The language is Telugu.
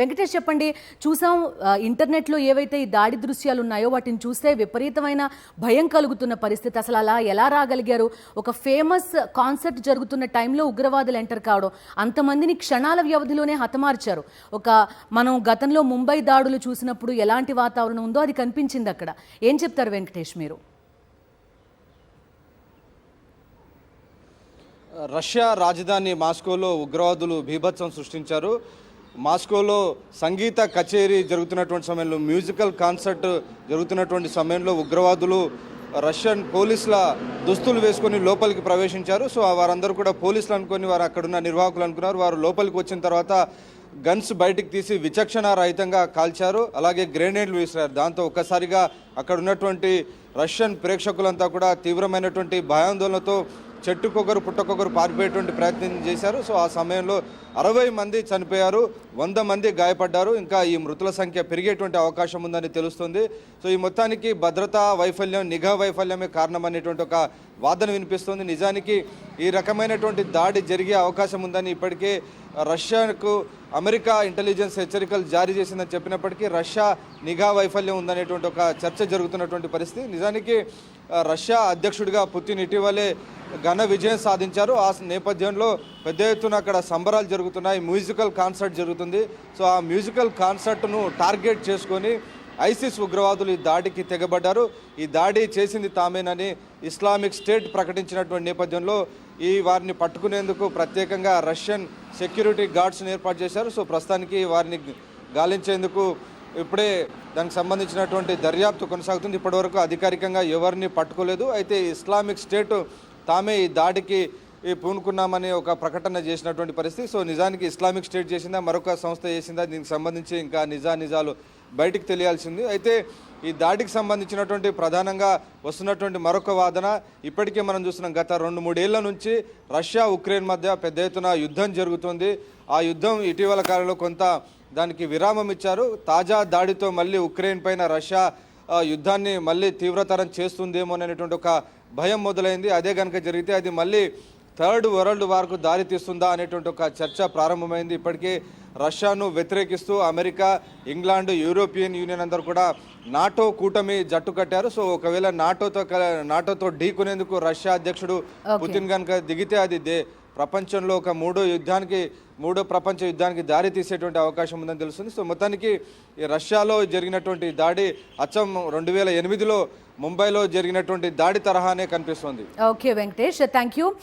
వెంకటేష్ చెప్పండి. చూసాం ఇంటర్నెట్లో ఏవైతే ఈ దాడి దృశ్యాలు ఉన్నాయో వాటిని చూస్తే విపరీతమైన భయం కలుగుతున్న పరిస్థితి. అసలు అలా ఎలా రాగలిగారు? ఒక ఫేమస్ కాన్సర్ట్ జరుగుతున్న టైంలో ఉగ్రవాదులు ఎంటర్ కావడం, అంతమందిని క్షణాల వ్యవధిలోనే హతమార్చారు. మనం గతంలో ముంబై దాడులు చూసినప్పుడు ఎలాంటి వాతావరణం ఉందో అది కనిపించింది అక్కడ. ఏం చెప్తారు వెంకటేష్ మీరు? రష్యా రాజధాని మాస్కోలో ఉగ్రవాదులు బీభత్సం సృష్టించారు. మాస్కోలో సంగీత కచేరీ జరుగుతున్నటువంటి సమయంలో, మ్యూజికల్ కాన్సర్ట్ జరుగుతున్నటువంటి సమయంలో ఉగ్రవాదులు రష్యన్ పోలీసుల దుస్తులు వేసుకొని లోపలికి ప్రవేశించారు. సో వారందరూ కూడా పోలీసులు అనుకొని వారు అక్కడున్న నిర్వాహకులు అనుకున్నారు. వారు లోపలికి వచ్చిన తర్వాత గన్స్ బయటికి తీసి విచక్షణ రహితంగా కాల్చారు, అలాగే గ్రెనేడ్లు విసిరారు. దాంతో ఒక్కసారిగా అక్కడ ఉన్నటువంటి రష్యన్ ప్రేక్షకులంతా కూడా తీవ్రమైనటువంటి భయాందోళనతో చెట్టుకొకరు పుట్టకొకరు పారిపోయేటువంటి ప్రయత్నం చేశారు. సో ఆ సమయంలో 60 మంది చనిపోయారు, 100 మంది గాయపడ్డారు. ఇంకా ఈ మృతుల సంఖ్య పెరిగేటువంటి అవకాశం ఉందని తెలుస్తుంది. సో ఈ మొత్తానికి భద్రతా వైఫల్యం, నిఘా వైఫల్యమే కారణం అనేటువంటి ఒక వాదన వినిపిస్తుంది. నిజానికి ఈ రకమైనటువంటి దాడి జరిగే అవకాశం ఉందని ఇప్పటికే రష్యాకు అమెరికా ఇంటెలిజెన్స్ హెచ్చరికలు జారీ చేసిందని చెప్పినప్పటికీ రష్యా నిఘా వైఫల్యం ఉందనేటువంటి ఒక చర్చ జరుగుతున్నటువంటి పరిస్థితి. నిజానికి రష్యా అధ్యక్షుడిగా పుతిన్ ఇటీవలే ఘన విజయం సాధించారు. ఆ నేపథ్యంలో పెద్ద ఎత్తున అక్కడ సంబరాలు జరుగుతున్నాయి, మ్యూజికల్ కాన్సర్ట్ జరుగుతుంది. సో ఆ మ్యూజికల్ కాన్సర్ట్ను టార్గెట్ చేసుకొని ఐసిస్ ఉగ్రవాదులు ఈ దాడికి తెగబడ్డారు. ఈ దాడి చేసింది తామేనని ఇస్లామిక్ స్టేట్ ప్రకటించినటువంటి నేపథ్యంలో వారిని పట్టుకునేందుకు ప్రత్యేకంగా రష్యన్ సెక్యూరిటీ గార్డ్స్ని ఏర్పాటు చేశారు. సో ప్రస్తుతానికి వారిని గాలించేందుకు ఇప్పుడే దానికి సంబంధించినటువంటి దర్యాప్తు కొనసాగుతుంది. ఇప్పటివరకు అధికారికంగా ఎవరిని పట్టుకోలేదు. అయితే ఇస్లామిక్ స్టేట్ తామే ఈ దాడికి పూనుకున్నామని ఒక ప్రకటన చేసినటువంటి పరిస్థితి. సో నిజానికి ఇస్లామిక్ స్టేట్ చేసిందా, మరొక సంస్థ చేసిందా, దీనికి సంబంధించి ఇంకా నిజాలు బయటికి తెలియాల్సింది. అయితే ఈ దాడికి సంబంధించినటువంటి ప్రధానంగా వస్తున్నటువంటి మరొక వాదన, ఇప్పటికే మనం చూస్తున్నాం గత 2-3 ఏళ్ల నుంచి రష్యా ఉక్రెయిన్ మధ్య పెద్ద ఎత్తున యుద్ధం జరుగుతుంది. ఆ యుద్ధం ఇటీవల కాలంలో కొంత దానికి విరామం ఇచ్చారు. తాజా దాడితో మళ్ళీ ఉక్రెయిన్ పైన రష్యా యుద్ధాన్ని మళ్ళీ తీవ్రతరం చేస్తుందేమో అనేటువంటి ఒక భయం మొదలైంది. అదే కనుక జరిగితే అది మళ్ళీ థర్డ్ వరల్డ్ వార్కు దారి తీస్తుందా అనేటువంటి ఒక చర్చ ప్రారంభమైంది. ఇప్పటికే రష్యాను వ్యతిరేకిస్తూ అమెరికా, ఇంగ్లాండ్, యూరోపియన్ యూనియన్ అందరూ కూడా నాటో కూటమి జట్టు కట్టారు. సో ఒకవేళ నాటోతో ఢీకొనేందుకు రష్యా అధ్యక్షుడు పుతిన్ కనుక దిగితే అది ప్రపంచంలో ఒక మూడో ప్రపంచ యుద్ధానికి దారి తీసేటువంటి అవకాశం ఉందని తెలుస్తుంది. సో మొత్తానికి రష్యాలో జరిగినటువంటి దాడి అచ్చం 2008లో ముంబైలో జరిగినటువంటి దాడి తరహానే కనిపిస్తుంది. Okay Venkatesh, thank you.